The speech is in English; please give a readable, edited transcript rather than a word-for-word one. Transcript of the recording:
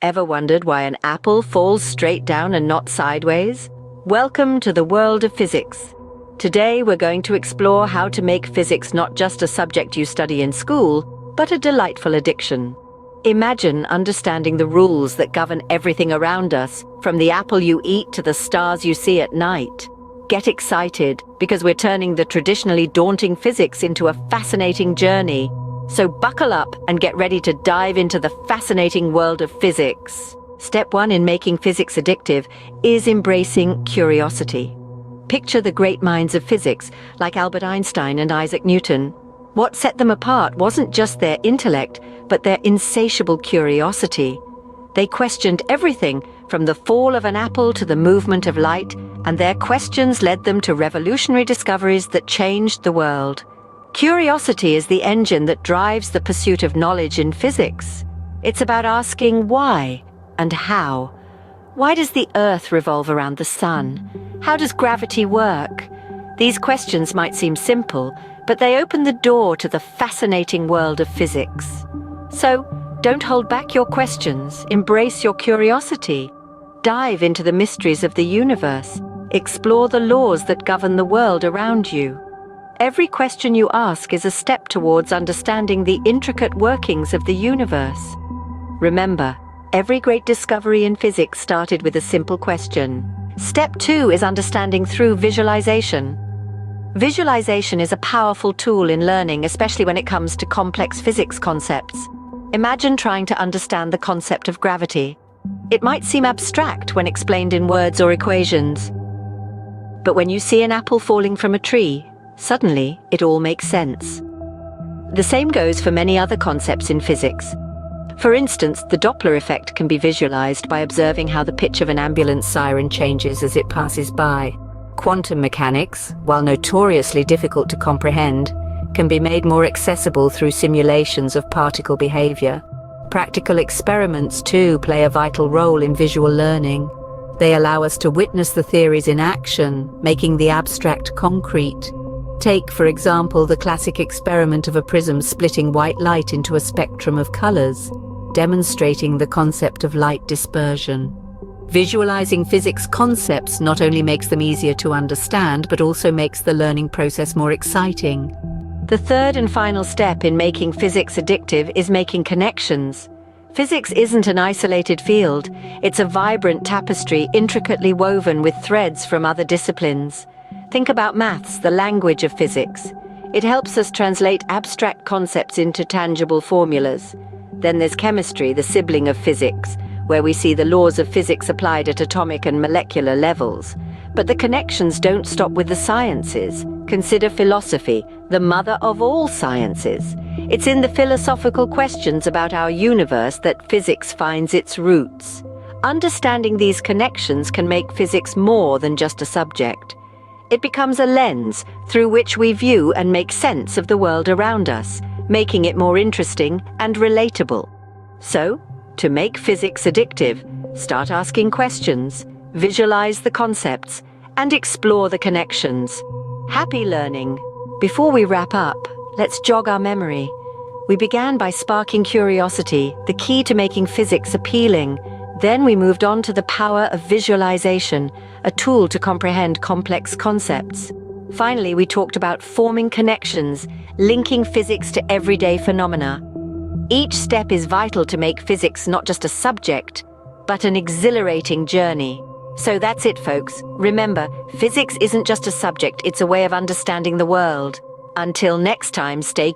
Ever wondered why an apple falls straight down and not sideways? Welcome to the world of physics. Today we're going to explore how to make physics not just a subject you study in school, but a delightful addiction. Imagine understanding the rules that govern everything around us, from the apple you eat to the stars you see at night. Get excited, because we're turning the traditionally daunting physics into a fascinating journey. So buckle up and get ready to dive into the fascinating world of physics. Step 1 in making physics addictive is embracing curiosity. Picture the great minds of physics, like Albert Einstein and Isaac Newton. What set them apart wasn't just their intellect, but their insatiable curiosity. They questioned everything, from the fall of an apple to the movement of light, and their questions led them to revolutionary discoveries that changed the world. Curiosity is the engine that drives the pursuit of knowledge in physics. It's about asking why and how. Why does the Earth revolve around the sun? How does gravity work? These questions might seem simple, but they open the door to the fascinating world of physics. So, don't hold back your questions, embrace your curiosity. Dive into the mysteries of the universe. Explore the laws that govern the world around you. Every question you ask is a step towards understanding the intricate workings of the universe. Remember, every great discovery in physics started with a simple question. Step 2 is understanding through visualization. Visualization is a powerful tool in learning, especially when it comes to complex physics concepts. Imagine trying to understand the concept of gravity. It might seem abstract when explained in words or equations. But when you see an apple falling from a tree, suddenly it all makes sense. The same goes for many other concepts in physics. For instance, the Doppler effect can be visualized by observing how the pitch of an ambulance siren changes as it passes by. Quantum mechanics, while notoriously difficult to comprehend, can be made more accessible through simulations of particle behavior. Practical experiments, too, play a vital role in visual learning. They allow us to witness the theories in action, making the abstract concrete. Take, for example, the classic experiment of a prism splitting white light into a spectrum of colors, demonstrating the concept of light dispersion. Visualizing physics concepts not only makes them easier to understand, but also makes the learning process more exciting. The third and final step in making physics addictive is making connections. Physics isn't an isolated field. It's a vibrant tapestry intricately woven with threads from other disciplines. Think about maths, the language of physics. It helps us translate abstract concepts into tangible formulas. Then there's chemistry, the sibling of physics, where we see the laws of physics applied at atomic and molecular levels. But the connections don't stop with the sciences. Consider philosophy, the mother of all sciences. It's in the philosophical questions about our universe that physics finds its roots. Understanding these connections can make physics more than just a subject. It becomes a lens through which we view and make sense of the world around us, making it more interesting and relatable. So, to make physics addictive, start asking questions, visualize the concepts, and explore the connections. Happy learning! Before we wrap up, let's jog our memory. We began by sparking curiosity, the key to making physics appealing. Then we moved on to the power of visualization, a tool to comprehend complex concepts. Finally, we talked about forming connections, linking physics to everyday phenomena. Each step is vital to make physics not just a subject, but an exhilarating journey. So that's it, folks. Remember, physics isn't just a subject, it's a way of understanding the world. Until next time, stay